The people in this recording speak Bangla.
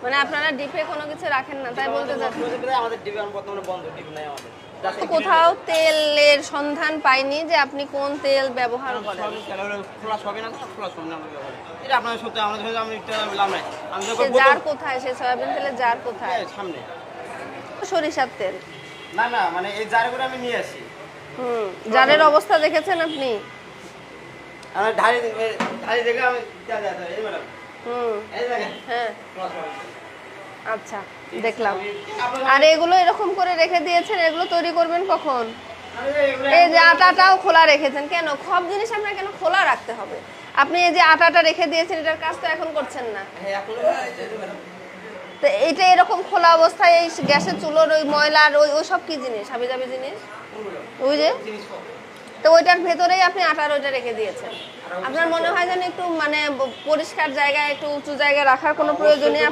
মানে আপনারা ডিপে কোনো কিছু রাখেন না তাই বলতে চাচ্ছেন? আমাদের ডিপে বর্তমানে বন্ধ, ডিপ নাই আমাদের। কোথাও তেলের সন্ধান পাইনি যে আপনি কোন তেল ব্যবহার করেন। খোলা সবই না, খোলা সবই না আমরা ব্যবহার করি। এটা আপনার সত্যি আমাদের হয়তো আমি একটা লাভ নাই। আমি সে জার কোথায়, সে সয়াবিন তেলের জার কোথায়? সামনে সরিষার তেল না না, মানে এই জারগুলো আমি নিয়ে আসি। জারের অবস্থা দেখেছেন আপনি? আমার ঢালি দেখে আমি এই ম্যাডাম এই দেখেন। হ্যাঁ আচ্ছা দেখলাম। আর এগুলো এরকম করে রেখে দিয়েছেন, এগুলো তৈরি করবেন কখন? এই যে আটাটাও খোলা রেখেছেন কেন? সব জিনিস আপনার কেন খোলা রাখতে হবে? আপনি এই যে আটাটা রেখে দিয়েছেন, এটার কাজ তো এখন করছেন না। তো এইটা এরকম খোলা অবস্থায় এই গ্যাসের চুলোর ওই ময়লার ওই সব কি জিনিস, হাবিজাবি জিনিস? ওই যে তো ওইটার ভেতরেই আপনি আটার ওইটা রেখে দিয়েছেন। আপনার মনে হয় যেন একটু মানে পরিষ্কার জায়গায়, একটু উঁচু জায়গায় রাখার কোনো প্রয়োজনীয়